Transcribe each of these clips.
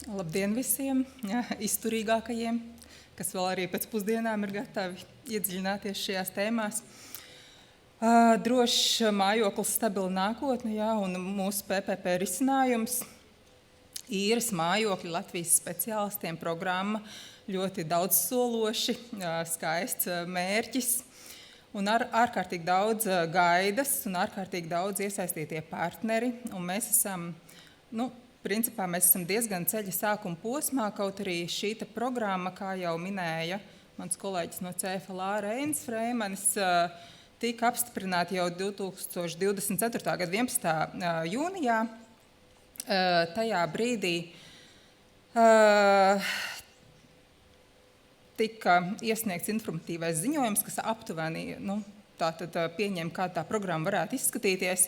Labdien visiem izturīgākajiem, kas vēl arī pēc pusdienām ir gatavi iedziļināties šajās tēmās. Drošs mājoklis, stabila nākotne, un mūsu PPP risinājums īres mājokļi Latvijas speciālistiem programma ļoti daudzsološi, skaists mērķis un ārkārtīgi daudz gaidas un ārkārtīgi daudz iesaistītie partneri. Un mēs esam, principā mēs esam diezgan ceļa sākuma posmā, kaut arī šīta programma, kā jau minēja mans kolēģis no CFLA Reinis Freimanis, tika apstiprināta jau 2024. gada 11. jūnijā. Tajā brīdī tika iesniegts informatīvais ziņojums, kas aptuveni tātad pieņem, kā tā programma varētu izskatīties,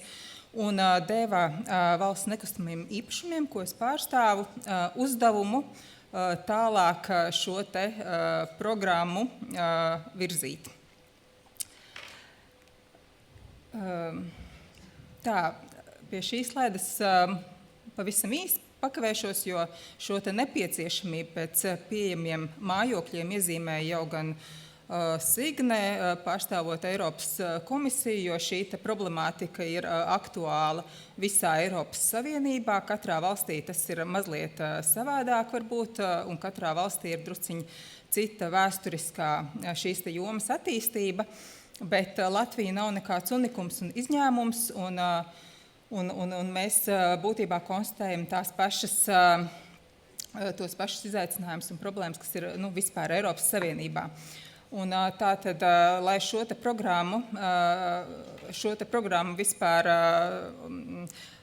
un deva valsts nekustamiem īpašumiem, ko es pārstāvu, uzdevumu tālāk šo te programmu virzīt. Tā, pie šīs slaidas pavisam īsti pakavēšos, jo šo te nepieciešamību pēc pieejamiem mājokļiem iezīmēja jau gan Signe, pārstāvot Eiropas komisiju, jo šī problemātika ir aktuāla visā Eiropas Savienībā. Katrā valstī tas ir mazliet savādāk varbūt, un katrā valstī ir drusciņ cita vēsturiskā šīs te jomas attīstība, bet Latvija nav nekāds unikums un izņēmums, un mēs būtībā konstatējam tos pašus izaicinājumus un problēmas, kas ir vispār Eiropas Savienībā. Un tātad, lai šo te programmu vispār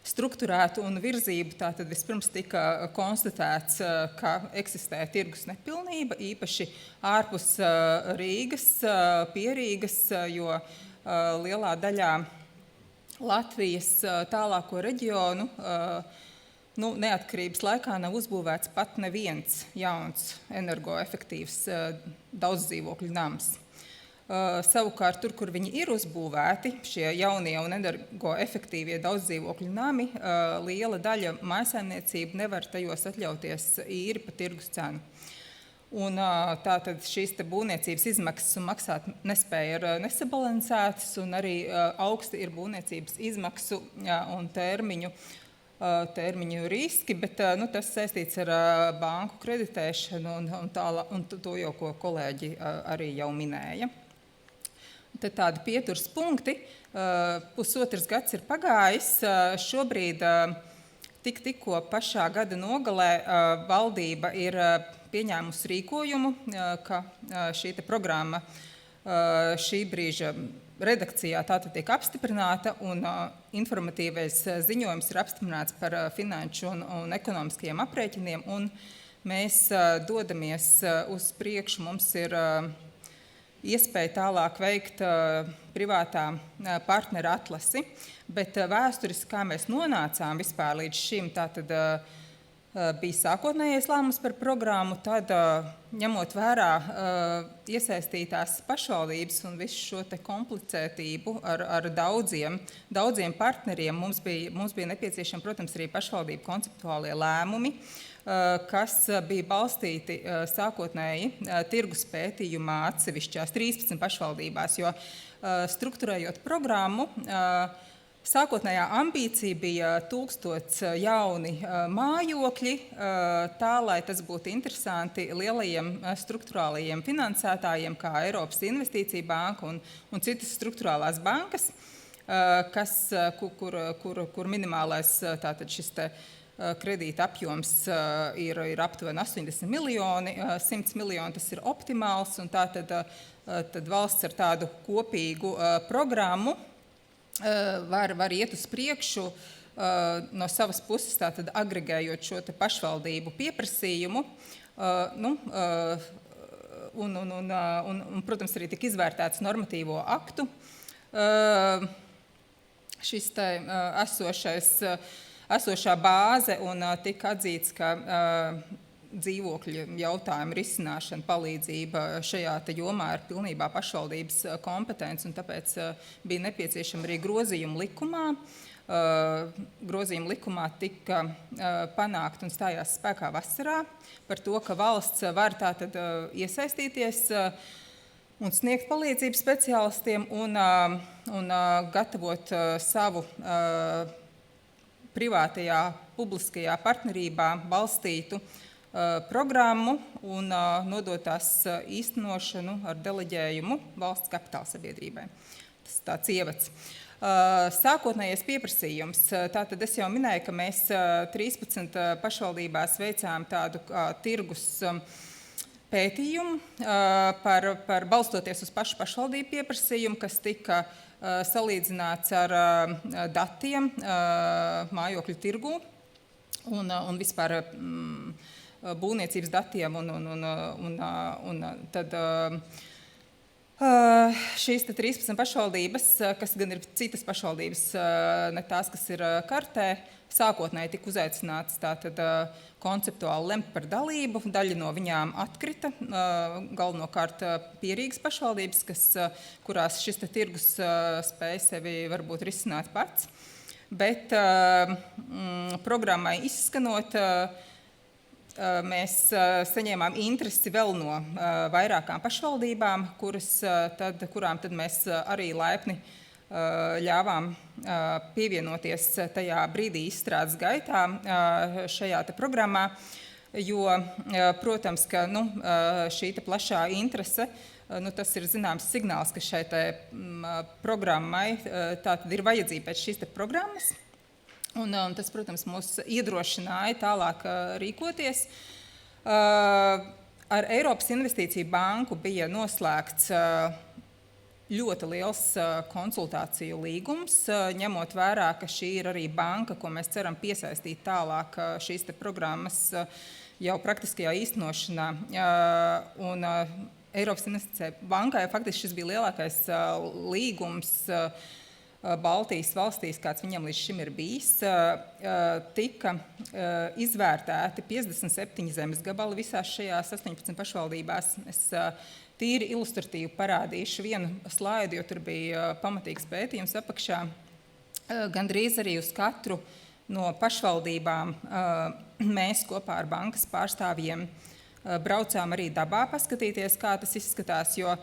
strukturētu un virzību, tātad vispirms tika konstatēts, ka eksistē tirgus nepilnība, īpaši ārpus Rīgas, pie Rīgas, jo lielā daļā Latvijas tālāko reģionu neatkarības laikā nav uzbūvēts pat neviens jauns energoefektīvs daudzdzīvokļu nams. Savukārt, tur, kur viņi ir uzbūvēti, šie jaunie un energoefektīvie daudzdzīvokļu nami, liela daļa mājsaimniecību nevar tajos atļauties īri pa tirgus cenu. Un tātad šīs te būvniecības izmaksas un maksāt nespēja ir nesabalansētas, un arī augsti ir būvniecības izmaksu un termiņu riski, bet tas saistīts ar banku kreditēšanu un to jau, ko kolēģi arī jau minēja. Tad tādi pieturas punkti. Pusotrs gads ir pagājis. Šobrīd tikko pašā gada nogalē valdība ir pieņēmusi rīkojumu, ka šī programma šī brīža redakcijā tātad tiek apstiprināta, un informatīvais ziņojums ir apstiprināts par finanšu un ekonomiskajiem aprēķiniem, un mēs dodamies uz priekšu. Mums ir iespēja tālāk veikt privātā partnera atlasi, bet vēsturiski, kā mēs nonācām vispār līdz šim, tātad bija sākotnējais lēmums par programmu, tad ņemot vērā iesaistītās pašvaldības un visu šo te komplicētību ar daudziem partneriem, mums bija nepieciešami, protams, arī pašvaldību konceptuālie lēmumi, kas bija balstīti sākotnēji tirgus pētījumā atsevišķās 13 pašvaldībās, jo strukturējot programmu, sākotnējā ambīcija bija 1000 jauni mājokļi, tā, lai tas būtu interesanti lielajiem struktūrālajiem finansētājiem, kā Eiropas Investīcija banka un citas struktūrālās bankas, kur minimālais tātad šis te kredīta apjoms ir aptuveni 80 miljoni, 100 miljoni tas ir optimāls, un tātad valsts ar tādu kopīgu programmu var iet uz priekšu no savas puses, tātad agregējot šo te pašvaldību pieprasījumu, un, protams, arī tika izvērtēts normatīvo aktu. Šis te esošā bāze, un tika atzīts, ka dzīvokļu jautājumu risināšana, palīdzība šajā jomā ir pilnībā pašvaldības kompetence, un tāpēc bija nepieciešama arī grozījuma likumā, grozījuma likumā tika panākt un stājās spēkā vasarā par to, ka valsts var tātad iesaistīties un sniegt palīdzību speciālistiem un gatavot savu privātajā, publiskajā partnerībā balstītu programmu un nodot tās īstenošanu ar deleģējumu valsts kapitāla sabiedrībai. Tas tāds ievads. Sākotnējais pieprasījums. Tātad es jau minēju, ka mēs 13 pašvaldībās veicām tādu tirgus pētījumu par balstoties uz pašu pašvaldību pieprasījumu, kas tika salīdzināts ar datiem mājokļu tirgū un vispār būvniecības datiem un tad šīs 13 pašvaldības, kas gan ir citas pašvaldības, ne tās, kas ir kartē, sākotnēji tika uzaicināts tātad konceptuāli lemt par dalību. Daļa no viņām atkrita, galvenokārt Pierīgas pašvaldības, kurās šis tirgus spēja sevi varbūt risināt pats. Bet programmai izskanot, mēs saņēmām interesi vēl no vairākām pašvaldībām, kurām tad mēs arī laipni ļāvām pievienoties tajā brīdī izstrādes gaitā šajā programmā, jo, protams, ka šī plašā interese, tas ir zināms signāls, ka šai programmai tātad ir vajadzība pēc šīs programmas. Un tas, protams, mūs iedrošināja tālāk rīkoties. Ar Eiropas Investīciju banku bija noslēgts ļoti liels konsultāciju līgums, ņemot vērā, ka šī ir arī banka, ko mēs ceram piesaistīt tālāk šīs programmas jau praktiskajā īstenošanā. Un Eiropas Investīciju bankai faktiski šis bija lielākais līgums Baltijas valstīs, kāds viņam līdz šim ir bijis, tika izvērtēti 57 zemes gabali visās šajās 18 pašvaldībās. Es tīri ilustratīvi parādīšu vienu slaidu, jo tur bija pamatīgs pētījums apakšā. Gandrīz arī uz katru no pašvaldībām mēs kopā ar bankas pārstāvjiem braucām arī dabā paskatīties, kā tas izskatās, jo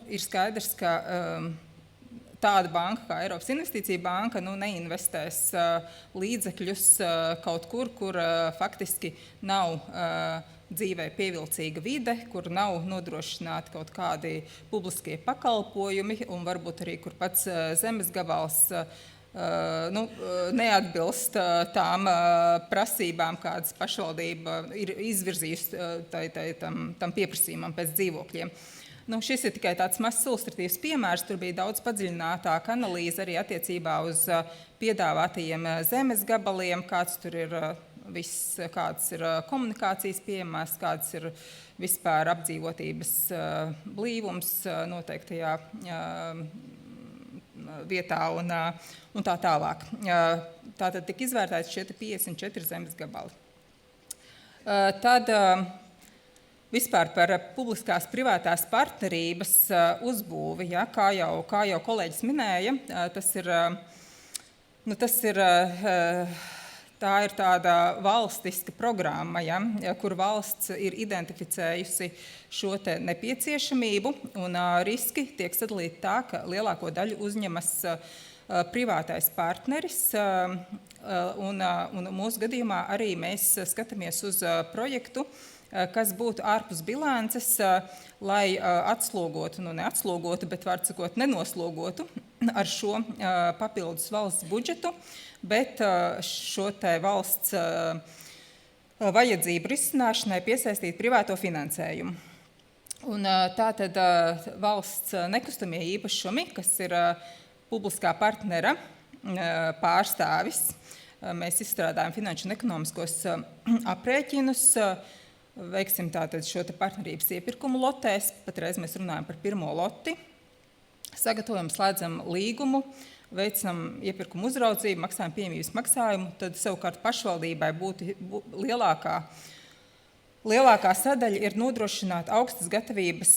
ir skaidrs, ka tāda banka kā Eiropas Investīcija banka neinvestēs līdzekļus kaut kur faktiski nav dzīvē pievilcīga vide, kur nav nodrošināti kaut kādi publiskie pakalpojumi un varbūt arī, kur pats zemes gabals neatbilst tām prasībām, kādas pašvaldība ir izvirzījusi tam pieprasījumam pēc dzīvokļiem. Šis ir tikai tāds mazs ilustratīvs piemērs. Tur bija daudz padziļinātāka analīze arī attiecībā uz piedāvātajiem zemes gabaliem, kāds tur ir viss, kādas ir komunikācijas pieejamās, kāds ir vispār apdzīvotības blīvums noteiktajā vietā un tā tālāk. Tātad tika izvērtēts šie 54 zemes gabali. Tad vispār par publiskās privātās partnerības uzbūvi, kā jau kolēģis minēja, tā ir tāda valstiska programma, kur valsts ir identificējusi šo nepieciešamību, un riski tiek sadalīti tā, ka lielāko daļu uzņemas privātais partneris, un mūsu gadījumā arī mēs skatāmies uz projektu, kas būtu ārpus bilances, lai atslogotu, neatslogotu, bet var sakot nenoslogotu ar šo papildus valsts budžetu, bet šo valsts vajadzību risināšanai piesaistīt privāto finansējumu. Un tātad valsts nekustamie īpašumi, kas ir publiskā partnera pārstāvis, mēs izstrādājam finanšu un ekonomiskos aprēķinus, veiksim tātad šo partnerības iepirkumu lotēs, patreiz mēs runājam par pirmo loti, sagatavojam, slēdzam līgumu, veicam iepirkumu uzraudzību, maksājam pieejamības maksājumu, tad savukārt pašvaldībai būtu lielākā sadaļa ir nodrošināt augstas gatavības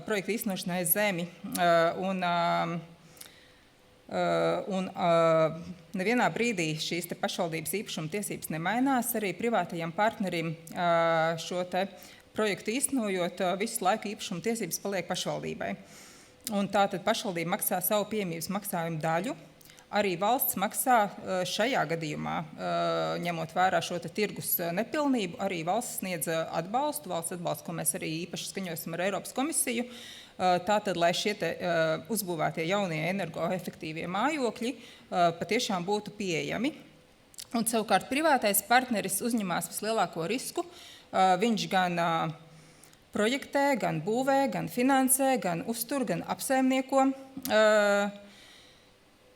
projekta īstenošanai zemi un Un nevienā brīdī šīs pašvaldības īpašuma tiesības nemainās. Arī privātajam partnerim šo projektu īstenojot, visu laiku īpašuma tiesības paliek pašvaldībai. Un tātad pašvaldība maksā savu pieejamības maksājumu daļu. Arī valsts maksā šajā gadījumā, ņemot vērā šo tirgus nepilnību, arī valsts sniedz atbalstu, ko mēs arī īpaši skaņosim ar Eiropas komisiju. Tātad, lai šie uzbūvētie jaunie energoefektīvie mājokļi patiešām būtu pieejami. Un savukārt privātais partneris uzņemās vislielāko risku. Viņš gan projektē, gan būvē, gan finansē, gan uztur, gan apsaimnieko.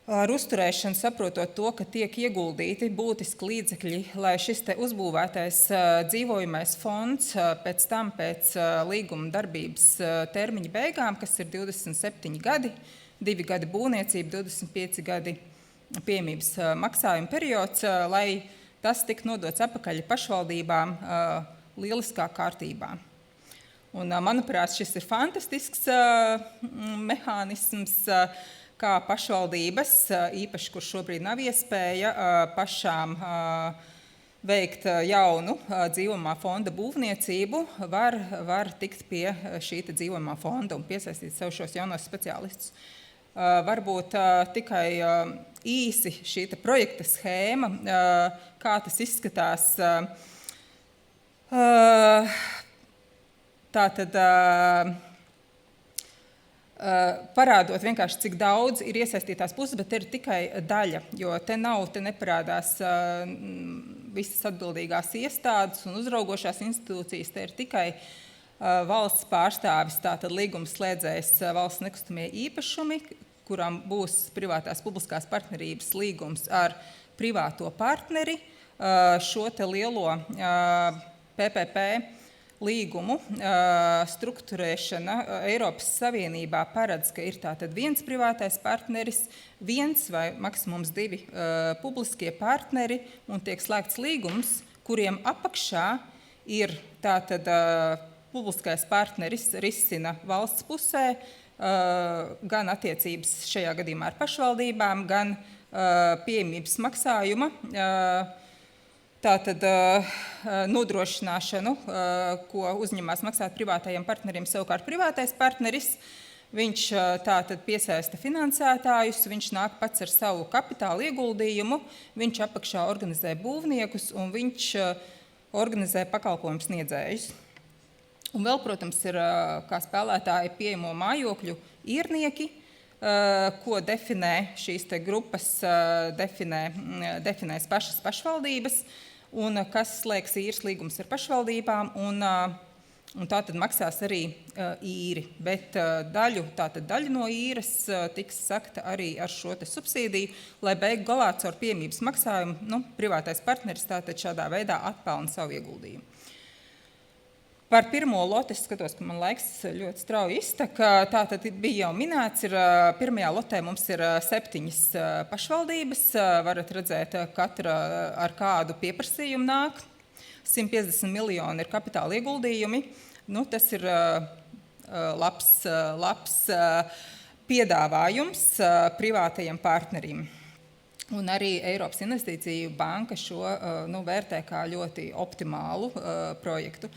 Ar uzturēšanu saprotot to, ka tiek ieguldīti būtiski līdzekļi, lai šis uzbūvētais dzīvojamais fonds pēc līguma darbības termiņa beigām, kas ir 27 gadi, 2 gadi būvniecība, 25 gadi pieejamības maksājuma periods, lai tas tik nodots atpakaļ pašvaldībām lieliskā kārtībā. Un, manuprāt, šis ir fantastisks mehānisms, kā pašvaldības, īpaši, kur šobrīd nav iespēja pašām veikt jaunu dzīvojamā fonda būvniecību, var tikt pie šī dzīvojamā fonda un piesaistīt sev šos jaunos speciālistus. Varbūt tikai īsi šī projekta schēma, kā tas izskatās. Tātad parādot vienkārši, cik daudz ir iesaistītās puses, bet te ir tikai daļa, jo te neparādās visas atbildīgās iestādes un uzraugošās institūcijas, te ir tikai valsts pārstāvis, tātad līguma slēdzējs valsts nekustamie īpašumi, kuram būs privātās publiskās partnerības līgums ar privāto partneri, šo te lielo PPP līgumu strukturēšana Eiropas Savienībā paredz, ka ir tātad viens privātais partneris, viens vai maksimums 2 publiskie partneri un tiek slēgts līgums, kuriem apakšā ir tātad publiskais partneris risina valsts pusē, gan attiecības šajā gadījumā ar pašvaldībām, gan pieejamības maksājuma, tātad nodrošināšanu, ko uzņemās maksāt privātajiem partneriem, savukārt privātais partneris, viņš tātad piesaista finansētājus, viņš nāk pats ar savu kapitālu ieguldījumu, viņš apakšā organizē būvniekus un viņš organizē pakalpojumu sniedzējus. Un vēl, protams, ir kā spēlētāji pieejamo mājokļu īrnieki, ko definē šīs grupas, definēs pašas pašvaldības, un kas slēgs īres līgums ar pašvaldībām, un tātad maksās arī īri. Bet daļu no īres tiks sakta arī ar šo subsīdiju, lai beigu galā caur pieejamības maksājumu privātais partneris tātad šādā veidā atpelna savu ieguldījumu. Par pirmo loti es skatos, ka man laiks ļoti strauji iztek. Tātad bija jau minēts, pirmajā lotē mums ir 7 pašvaldības. Varat redzēt, katra ar kādu pieprasījumu nāk. 150 miljoni ir kapitāla ieguldījumi. Tas ir labs piedāvājums privātajiem partneriem. Un arī Eiropas Investīciju banka šo vērtē kā ļoti optimālu projektu.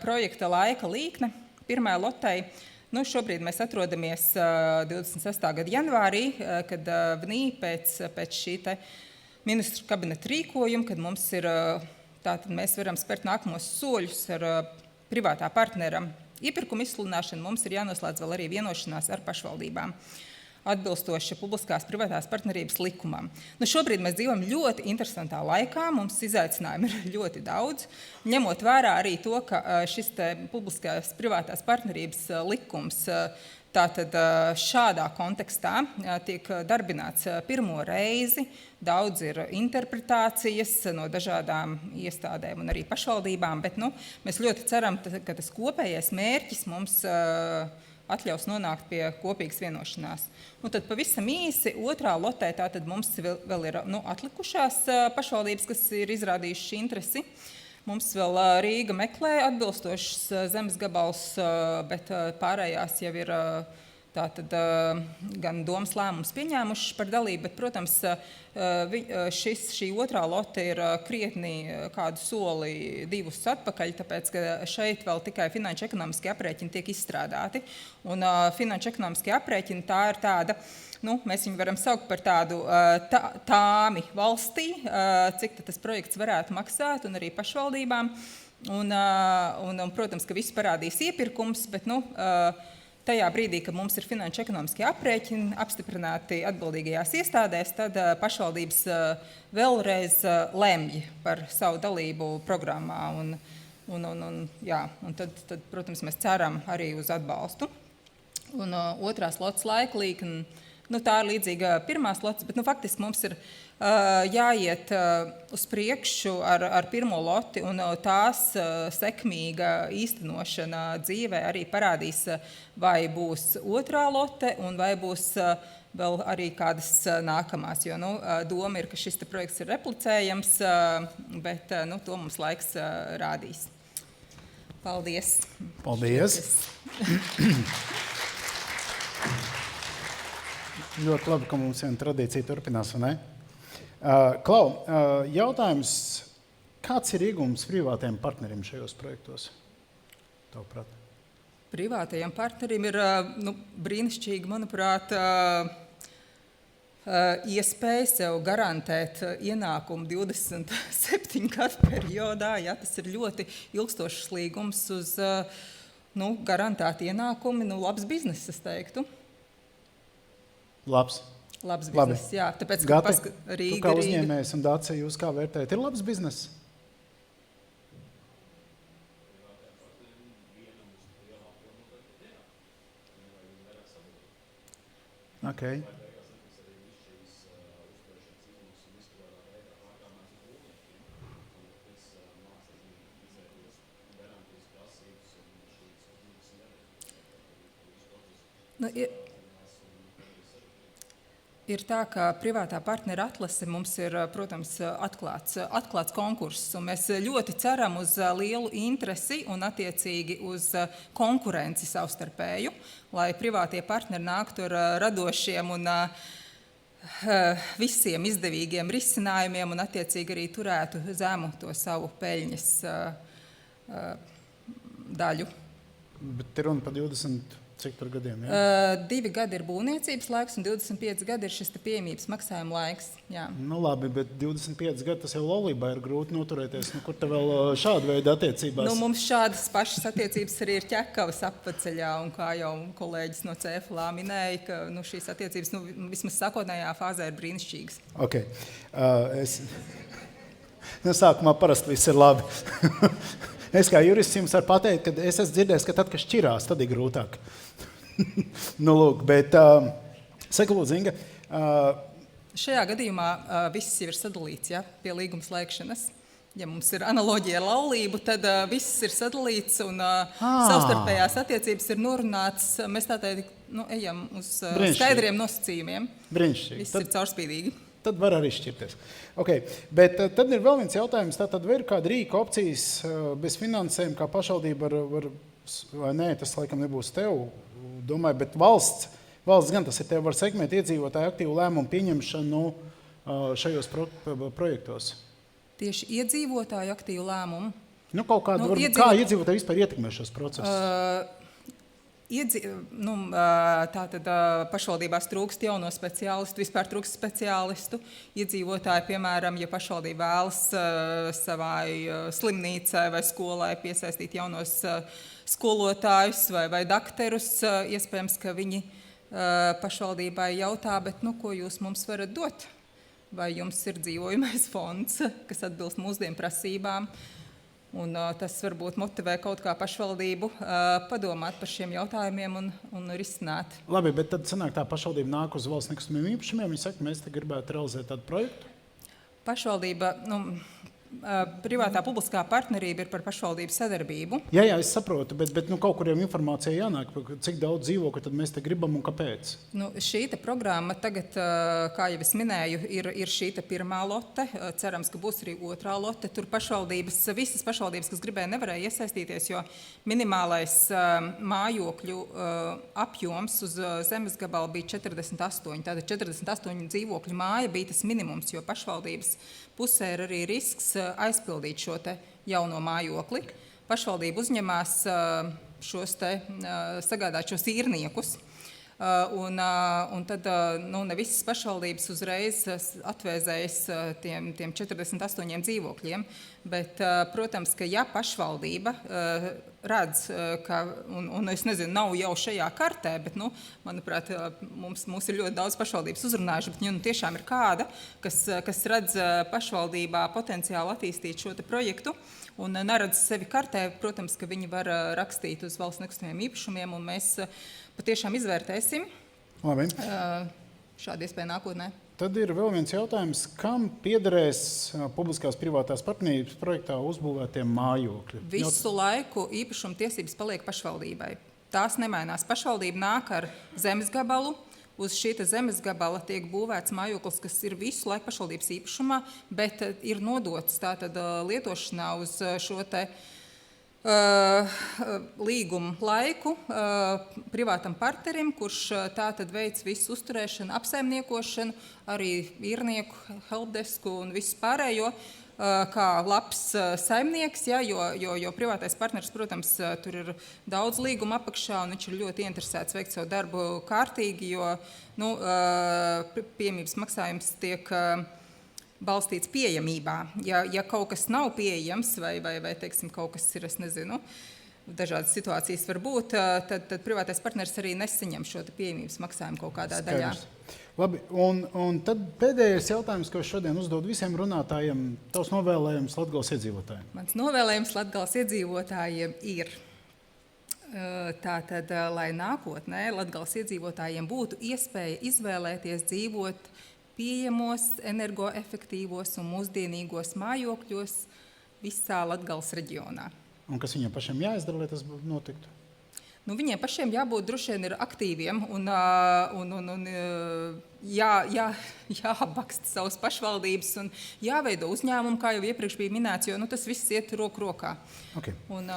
Projekta laika līkne pirmajā lotei. Šobrīd mēs atrodamies 26. gada janvārī, kad VNI pēc šī ministru kabineta rīkojuma, kad mums ir, tātad mēs varam spērt nākamos soļus ar privātā partnera iepirkuma izsludināšanu, mums ir jānoslēdz vēl arī vienošanās ar pašvaldībām, atbilstoši publiskās privātās partnerības likumam. Šobrīd mēs dzīvojam ļoti interesantā laikā, mums izaicinājumi ir ļoti daudz, ņemot vērā arī to, ka šis publiskās privātās partnerības likums tātad šādā kontekstā tiek darbināts pirmo reizi, daudz ir interpretācijas no dažādām iestādēm un arī pašvaldībām, bet mēs ļoti ceram, ka tas kopējais mērķis mums atļaus nonākt pie kopīgas vienošanās. Un tad pavisam īsi otrā lotē tātad mums vēl ir atlikušās pašvaldības, kas ir izrādījušas interesi. Mums vēl Rīga meklē atbilstošas zemes gabals, bet pārējās jau ir tātad gan domas lēmums pieņēmuši par dalību, bet, protams, šī otrā lote ir krietni kādu soli divus atpakaļ, tāpēc, ka šeit vēl tikai finanšu ekonomiskie aprēķini tiek izstrādāti. Un finanšu ekonomiskie aprēķini tā ir tāda, mēs viņu varam saukt par tādu tāmi valstī, cik tas projekts varētu maksāt, un arī pašvaldībām. Un protams, ka viss parādīs iepirkums, bet, tajā brīdī, kad mums ir finanšu ekonomiskie aprēķini apstiprināti atbildīgajās iestādēs, tad pašvaldības vēlreiz lemj par savu dalību programmā. Un tad, protams, mēs ceram arī uz atbalstu. Un otrās lotes laiklīkne, tā ir līdzīga pirmās lotes, bet faktiski mums ir jāiet uz priekšu ar pirmo loti, un tās sekmīga īstenošana dzīvē arī parādīs, vai būs otrā lote, un vai būs vēl arī kādas nākamās. Jo doma ir, ka šis projekts ir replicējams, bet to mums laiks rādīs. Paldies! Paldies! Ļoti labi, ka mums viena tradīcija turpinās, vai ne? Klau, jautājums, kāds ir iegūms privātajiem partneriem šajos projektos? Tavuprāt? Privātajiem partneriem ir brīnišķīgi, manuprāt, iespēja sev garantēt ienākumu 27 gadu periodā. Ja, tas ir ļoti ilgstošs līgums uz garantēti ienākumi, labs biznes, es teiktu. Labs biznes, jā. Tāpēc, Gati, tu kā uzņēmējs un Dācija, jūs kā vērtējat, ir labs biznes? Okay. Ir tā, ka privātā partnera atlase mums ir, protams, atklāts konkurss, un mēs ļoti ceram uz lielu interesi un attiecīgi uz konkurenci savstarpēju, lai privātie partneri nāktu ar radošiem un visiem izdevīgiem risinājumiem un attiecīgi arī turētu zemu to savu peļņas daļu. Bet te runa par 20... Cik tur gadiem? 2 gadi ir būvniecības laiks un 25 gadi ir šis pieejamības maksājuma laiks. Jā. Labi, bet 25 gadi tas jau laulībā ir grūti noturēties. Kur te vēl šāda veida attiecībās? Mums šādas pašas attiecības arī ir Ķekavas apceļā, un kā jau kolēģis no CFLA minēja, ka šīs attiecības vismaz sākotnējā fāzē ir brīnišķīgas. Okay. Sākumā parasti viss ir labi. Es kā jurists jums varu pateikt, ka es esmu dzirdējis, ka tad, kad šķirās, tad ir grūtāk. Lūk, bet saka lūdzu, Inga. Šajā gadījumā viss jau ir sadalīts, ja, pie līguma slēgšanas. Ja mums ir analoģija ar laulību, tad viss ir sadalīts un savstarpējās attiecības ir norunāts. Mēs tātad ejam uz skaidriem nosacījumiem. Brīnišķīgi. Viss ir caurspīdīgi. Tad var arī šķirties. Okay. Bet tad ir vēl viens jautājums. Tātad vai ir kāda rīka opcijas bez finansējuma, kā pašvaldība var vai nē, tas laikam nebūs tev, domāju, bet valsts gan tas ir tev var sekmēt iedzīvotāju aktīvu lēmumu pieņemšanu šajos projektos. Tieši iedzīvotāju aktīvu lēmumu? Kaut kādu, kā iedzīvotāji vispār ietekmē šos procesus? Tātad pašvaldībās trūkst jauno speciālistu, vispār trūkst speciālistu. Iedzīvotāji, piemēram, ja pašvaldība vēlas savai slimnīcai vai skolai piesaistīt jaunos skolotājus vai dakterus, iespējams, ka viņi pašvaldībai jautā, bet ko jūs mums varat dot? Vai jums ir dzīvojamais fonds, kas atbilst mūsdienu prasībām? Un tas varbūt motivē kaut kā pašvaldību padomāt par šiem jautājumiem un risināt. Labi, bet tad sanāk tā pašvaldība nāk uz valsts nekustamiem īpašumiem, viņi saka, mēs te gribētu realizēt tādu projektu? Pašvaldība, privātā publiskā partnerība ir par pašvaldību sadarbību. Jā, es saprotu, bet kaut kur jau informācija jānāk, cik daudz dzīvokļu tad mēs te gribam un kāpēc? Šī programma tagad, kā jau es minēju, ir šī pirmā lote. Cerams, ka būs arī otrā lote. Tur visas pašvaldības, kas gribēja, nevarēja iesaistīties, jo minimālais mājokļu apjoms uz zemes gabala bija 48. Tātad 48 dzīvokļu māja bija tas minimums, jo pašvaldības pusē ir arī risks aizpildīt šo te jauno mājokli. Pašvaldība uzņemās sagādāt šos īrniekus. Un tad ne visas pašvaldības uzreiz atvēzējas tiem 48 dzīvokļiem, bet, protams, ka ja pašvaldība redz, ka, un es nezinu, nav jau šajā kartē, bet, manuprāt, mums ir ļoti daudz pašvaldības uzrunājuši, bet, ja tiešām ir kāda, kas redz pašvaldībā potenciāli attīstīt šo te projektu un neredz sevi kartē, protams, ka viņi var rakstīt uz valsts nekustamiem īpašumiem, un mēs patiešām izvērtēsim šādu iespēju nākotnē. Tad ir vēl viens jautājums, kam piederēs publiskās privātās partnerības projektā uzbūvētie mājokļi? Visu laiku īpašuma tiesības paliek pašvaldībai. Tās nemainās. Pašvaldība nāk ar zemes gabalu. Uz šī zemes gabala tiek būvēts mājoklis, kas ir visu laiku pašvaldības īpašumā, bet ir nodots tātad lietošanā uz šo te līgumu laiku privātam partnerim, kurš tātad veic visu uzturēšanu, apsaimniekošanu, arī īrnieku, helpdesku un visu pārējo, kā labs saimnieks, ja, jo privātais partners, protams, tur ir daudz līguma apakšā, un viņš ir ļoti interesēts veikt savu darbu kārtīgi, jo pieejamības maksājums tiek balstīts pieejamībā. Ja kaut kas nav pieejams, vai teiksim, kaut kas ir, es nezinu, dažādas situācijas var būt, tad privātais partners arī nesaņem šo pieejamības maksājumu kaut kādā daļā. Labi, un tad pēdējais jautājums, ko es šodien uzdodu visiem runātājiem, tavs novēlējums Latgales iedzīvotājiem. Mans novēlējums Latgales iedzīvotājiem ir tātad, lai nākotnē Latgales iedzīvotājiem būtu iespēja izvēlēties dzīvot pieejamos, energoefektīvos un mūsdienīgos mājokļos visā Latgales reģionā. Un kas viņiem pašiem jāizdara, lai tas notiktu? Viņiem pašiem jābūt droši vien ir aktīviem un jāapbaksta savas pašvaldības un jāveido uzņēmumu, kā jau iepriekš bija minēts, jo tas viss iet roku rokā. Okay. Un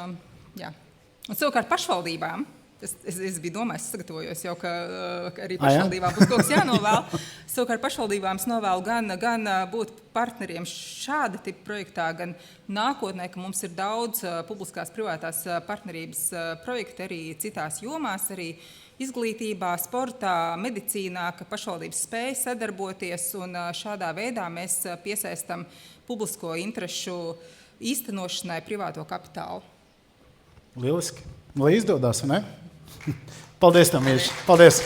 savukārt pašvaldībām, es biju domājis, sagatavojos jau, ka arī pašvaldībām būs kaut kas jānovēl. Savukārt pašvaldībām es novēlu gan būt partneriem šāda tipa projektā, gan nākotnē, ka mums ir daudz publiskās privātās partnerības projekti arī citās jomās, arī izglītībā, sportā, medicīnā, ka pašvaldības spēja sadarboties un šādā veidā mēs piesaistam publisko interešu īstenošanai privāto kapitālu. Lieliski. Lai izdodās, ne? Paldies, Tamīši. Paldies.